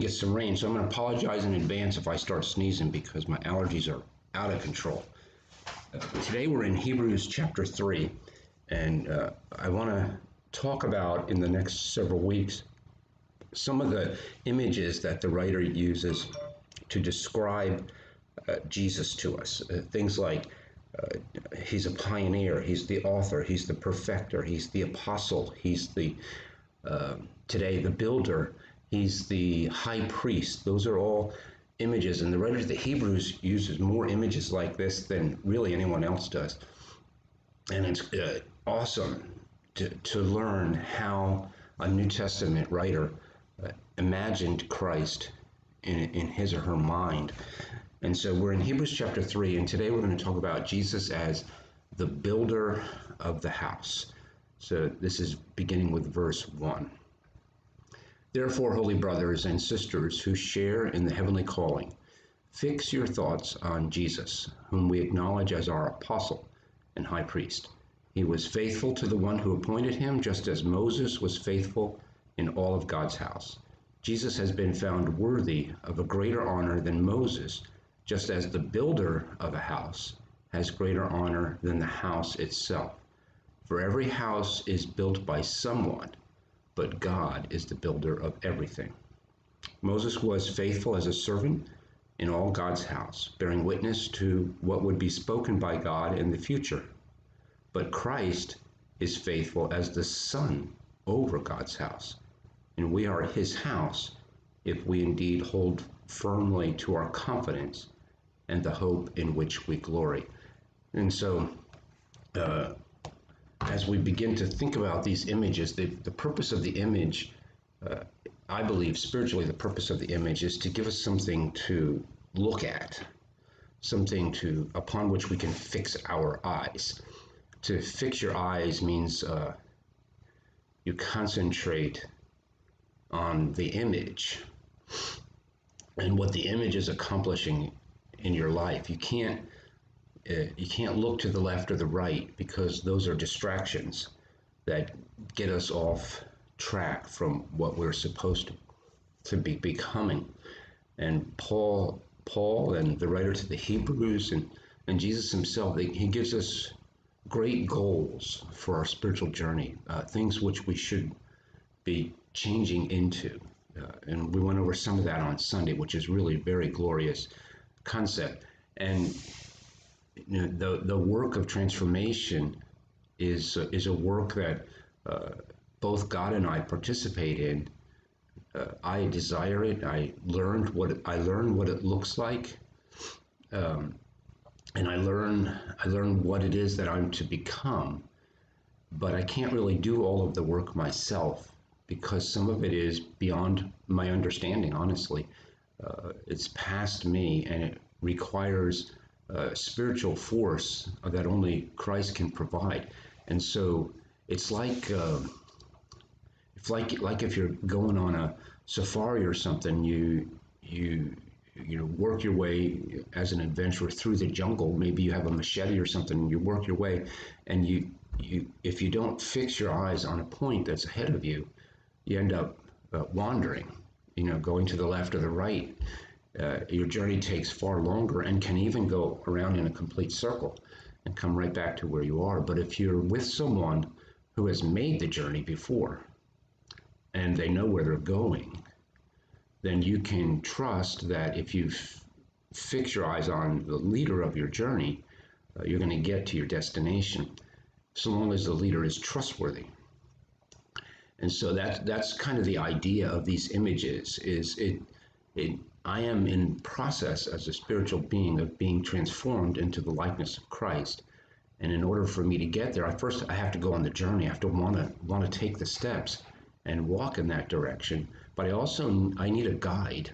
Get some rain, so I'm going to apologize in advance if I start sneezing because my allergies are out of control. Today we're in Hebrews chapter 3, and I want to talk about in the next several weeks some of the images that the writer uses to describe Jesus to us. Things like he's a pioneer, he's the author, he's the perfecter, he's the apostle, he's the today the builder, he's the high priest. Those are all images, and the writer of the Hebrews uses more images like this than really anyone else does. And it's awesome to learn how a New Testament writer imagined Christ in his or her mind. And so we're in Hebrews chapter 3, and today we're going to talk about Jesus as the builder of the house. So this is beginning with verse 1. Therefore, holy brothers and sisters who share in the heavenly calling, fix your thoughts on Jesus, whom we acknowledge as our apostle and high priest. He was faithful to the one who appointed him, just as Moses was faithful in all of God's house. Jesus has been found worthy of a greater honor than Moses, just as the builder of a house has greater honor than the house itself. For every house is built by someone, but God is the builder of everything. Moses was faithful as a servant in all God's house, bearing witness to what would be spoken by God in the future. But Christ is faithful as the Son over God's house, and we are his house if we indeed hold firmly to our confidence and the hope in which we glory. And so, as we begin to think about these images, the purpose of the image, I believe spiritually the purpose of the image is to give us something to look at, something upon which we can fix our eyes. To fix your eyes means you concentrate on the image and what the image is accomplishing in your life. You can't look to the left or the right, because those are distractions that get us off track from what we're supposed to be becoming. And Paul and the writer to the Hebrews and Jesus himself, he gives us great goals for our spiritual journey, things which we should be changing into. And we went over some of that on Sunday, which is really a very glorious concept. And the work of transformation is a work that both God and I participate in. I desire it. I learn what it looks like, and I learn what it is that I'm to become. But I can't really do all of the work myself, because some of it is beyond my understanding. Honestly, it's past me, and it requires spiritual force that only Christ can provide. And so it's like if you're going on a safari or something, you work your way as an adventurer through the jungle. Maybe you have a machete or something, and you work your way, and you if you don't fix your eyes on a point that's ahead of you, you end up wandering, going to the left or the right. Your journey takes far longer and can even go around in a complete circle and come right back to where you are. But if you're with someone who has made the journey before and they know where they're going, then you can trust that if you fix your eyes on the leader of your journey, you're going to get to your destination, so long as the leader is trustworthy. And so that's kind of the idea of these images. I am in process as a spiritual being of being transformed into the likeness of Christ. And in order for me to get there, I have to go on the journey. I have to want to take the steps and walk in that direction. But I need a guide.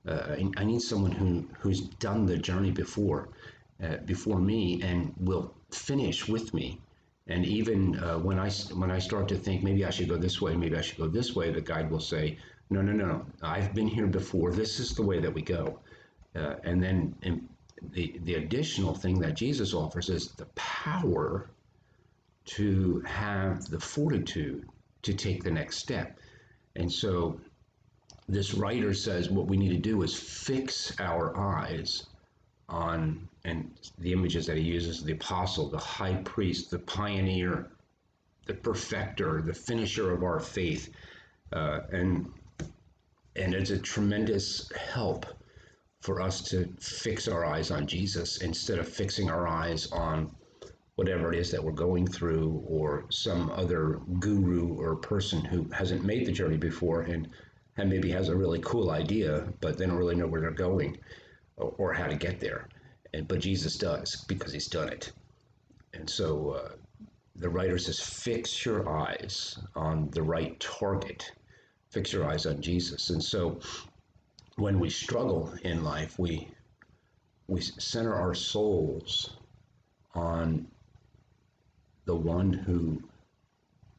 I need someone who's done the journey before me and will finish with me. And even when I start to think maybe I should go this way, maybe I should go this way, the guide will say, no, I've been here before. This is the way that we go. And then the additional thing that Jesus offers is the power to have the fortitude to take the next step. And so this writer says what we need to do is fix our eyes on, and the images that he uses, the apostle, the high priest, the pioneer, the perfecter, the finisher of our faith. And it's a tremendous help for us to fix our eyes on Jesus instead of fixing our eyes on whatever it is that we're going through, or some other guru or person who hasn't made the journey before and maybe has a really cool idea, but they don't really know where they're going or how to get there. But Jesus does, because he's done it. And so the writer says, fix your eyes on the right target. Fix your eyes on Jesus. And so when we struggle in life, we center our souls on the one who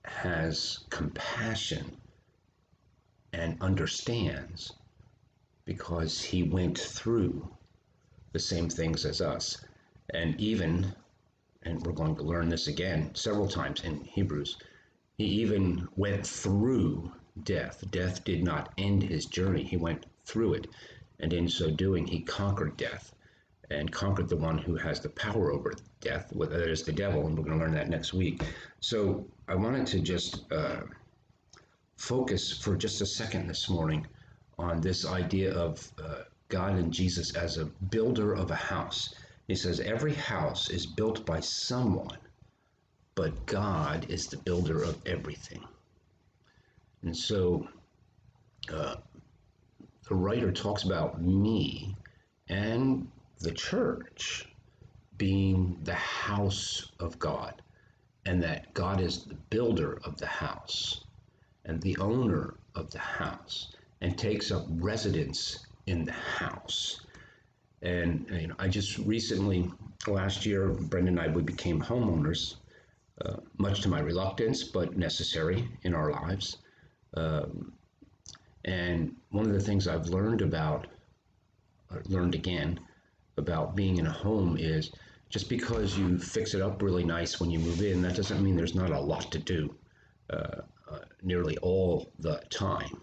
has compassion and understands, because he went through the same things as us. And we're going to learn this again several times in Hebrews, he even went through death. Death did not end his journey. He went through it. And in so doing, he conquered death and conquered the one who has the power over death, that is the devil. And we're going to learn that next week. So I wanted to just focus for just a second this morning on this idea of God and Jesus as a builder of a house. He says every house is built by someone, but God is the builder of everything. And so the writer talks about me and the church being the house of God, and that God is the builder of the house and the owner of the house, and takes up residence in the house. And I just recently, last year, Brenda and I, we became homeowners, much to my reluctance, but necessary in our lives. And one of the things I've learned again about being in a home is, just because you fix it up really nice when you move in, that doesn't mean there's not a lot to do nearly all the time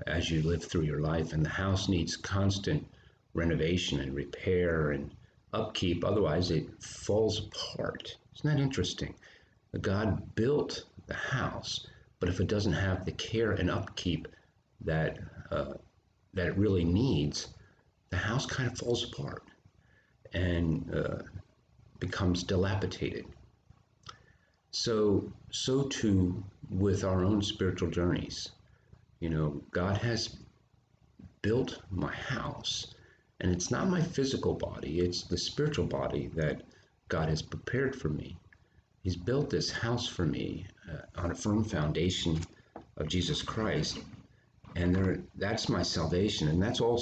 as you live through your life. And the house needs constant renovation and repair and upkeep, otherwise it falls apart. Isn't that interesting? God built the house, but if it doesn't have the care and upkeep that it really needs, the house kind of falls apart and becomes dilapidated. So too with our own spiritual journeys. God has built my house, and it's not my physical body, it's the spiritual body that God has prepared for me. He's built this house for me on a firm foundation of Jesus Christ, and that's my salvation, and that's all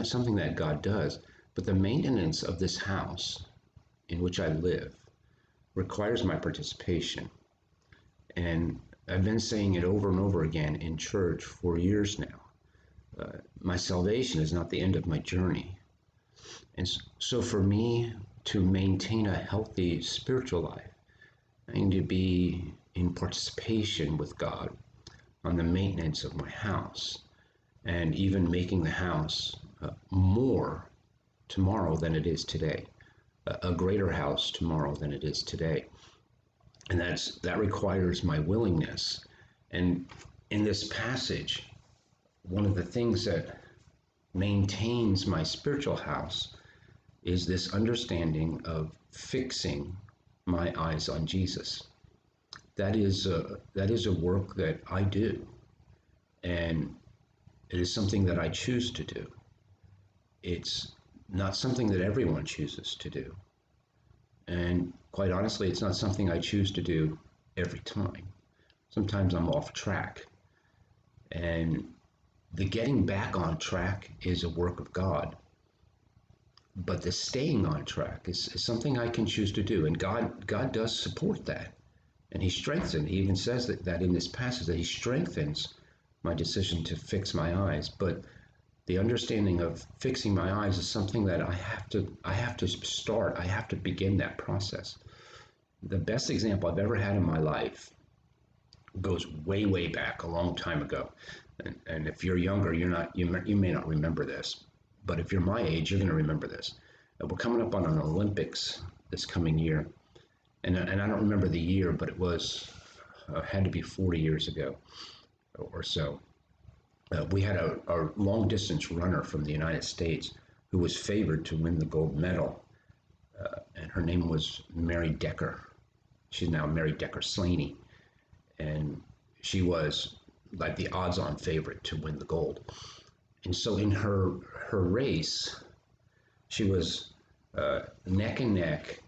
something that God does. But the maintenance of this house in which I live requires my participation. And I've been saying it over and over again in church for years now. My salvation is not the end of my journey. And so for me to maintain a healthy spiritual life, I need to be in participation with God on the maintenance of my house, and even making the house more tomorrow than it is today, a greater house tomorrow than it is today. And that requires my willingness. And in this passage, one of the things that maintains my spiritual house is this understanding of fixing my eyes on Jesus. That is a work that I do, and it is something that I choose to do. It's not something that everyone chooses to do. And quite honestly, it's not something I choose to do every time. Sometimes I'm off track. And the getting back on track is a work of God. But the staying on track is something I can choose to do. And God does support that. And he even says that in this passage, that he strengthens my decision to fix my eyes. But the understanding of fixing my eyes is something that I have to start. I have to begin that process. The best example I've ever had in my life goes way, way back, a long time ago. And if you're younger, you may not remember this, but if you're my age, you're going to remember this. We're coming up on an Olympics this coming year, and I don't remember the year, but it was had to be 40 years ago or so. We had a long distance runner from the United States who was favored to win the gold medal, and her name was Mary Decker. She's now Mary Decker Slaney, and she was like the odds-on favorite to win the gold. And so in her race, she was neck and neck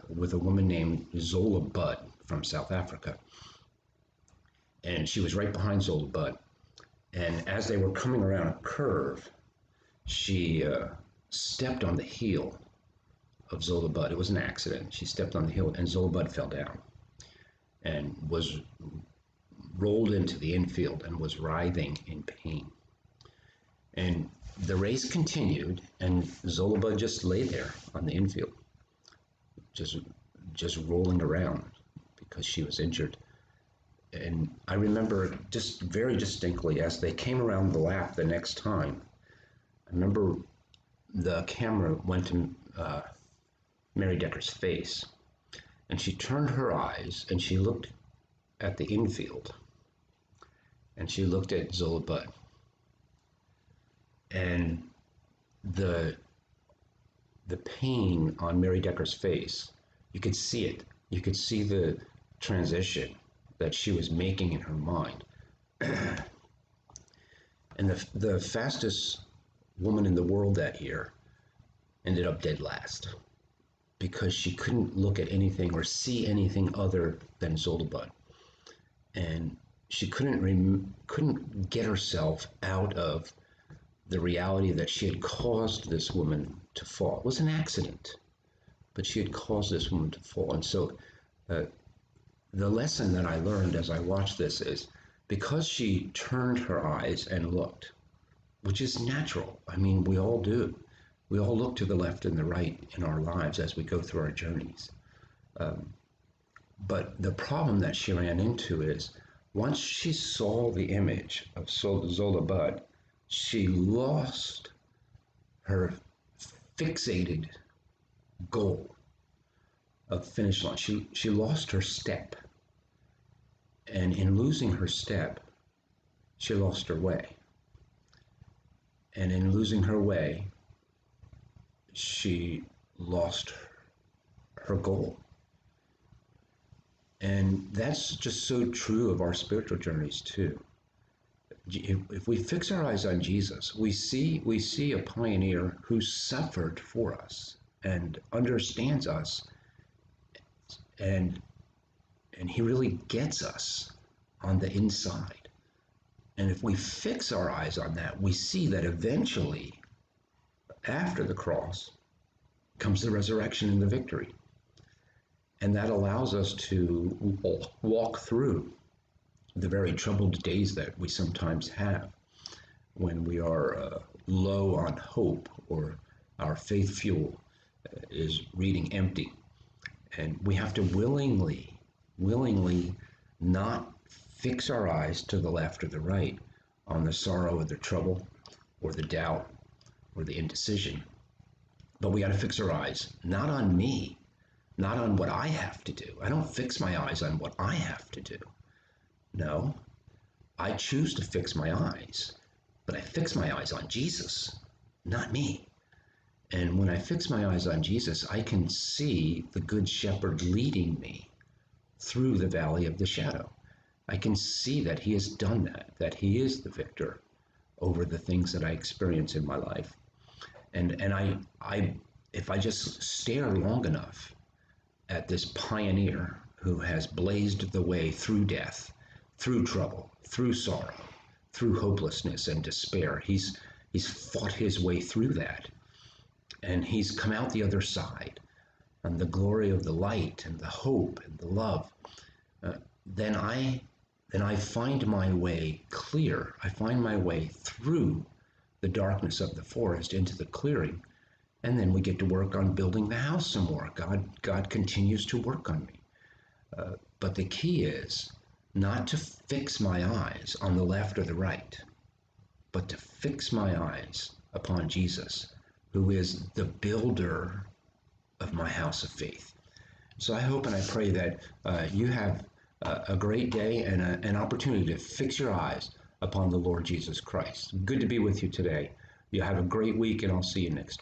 with a woman named Zola Budd from South Africa, and she was right behind Zola Budd. And as they were coming around a curve, she stepped on the heel of Zola Budd. It was an accident. She stepped on the heel, and Zola Budd fell down and was rolled into the infield and was writhing in pain. And the race continued, and Zola Budd just lay there on the infield, just rolling around because she was injured. And I remember just very distinctly as they came around the lap the next time, I remember the camera went to Mary Decker's face, and she turned her eyes and she looked at the infield, and she looked at Zola Budd, and the pain on Mary Decker's face, you could see it. You could see the transition that she was making in her mind. And the fastest woman in the world that year ended up dead last because she couldn't look at anything or see anything other than Zola Budd. And she couldn't get herself out of the reality that she had caused this woman to fall. It was an accident, but she had caused this woman to fall. And so the lesson that I learned as I watched this is because she turned her eyes and looked, which is natural. I mean, we all do. We all look to the left and the right in our lives as we go through our journeys. But the problem that she ran into is once she saw the image of Zola Budd, she lost her fixated goal of finish line. She lost her step. And in losing her step, she lost her way. And in losing her way, she lost her goal. And that's just so true of our spiritual journeys too. If we fix our eyes on Jesus, we see a pioneer who suffered for us and understands us, and he really gets us on the inside. And if we fix our eyes on that, we see that eventually, after the cross, comes the resurrection and the victory. And that allows us to walk through the very troubled days that we sometimes have when we are low on hope or our faith fuel is reading empty. And we have to willingly not fix our eyes to the left or the right on the sorrow or the trouble or the doubt or the indecision. But we got to fix our eyes not on me, not on what I have to do. I don't fix my eyes on what I have to do. No, I choose to fix my eyes, but I fix my eyes on Jesus, not me. And when I fix my eyes on Jesus, I can see the Good Shepherd leading me through the valley of the shadow. I can see that he has done that he is the victor over the things that I experience in my life. And I if I just stare long enough at this pioneer who has blazed the way through death, through trouble, through sorrow, through hopelessness and despair, he's fought his way through that, and he's come out the other side on the glory of the light and the hope and the love. Then I find my way clear. I find my way through the darkness of the forest into the clearing, and then we get to work on building the house some more. God continues to work on me. But the key is not to fix my eyes on the left or the right, but to fix my eyes upon Jesus, who is the builder of my house of faith. So I hope and I pray that you have a great day and an opportunity to fix your eyes upon the Lord Jesus Christ. Good to be with you today. You have a great week, and I'll see you next time.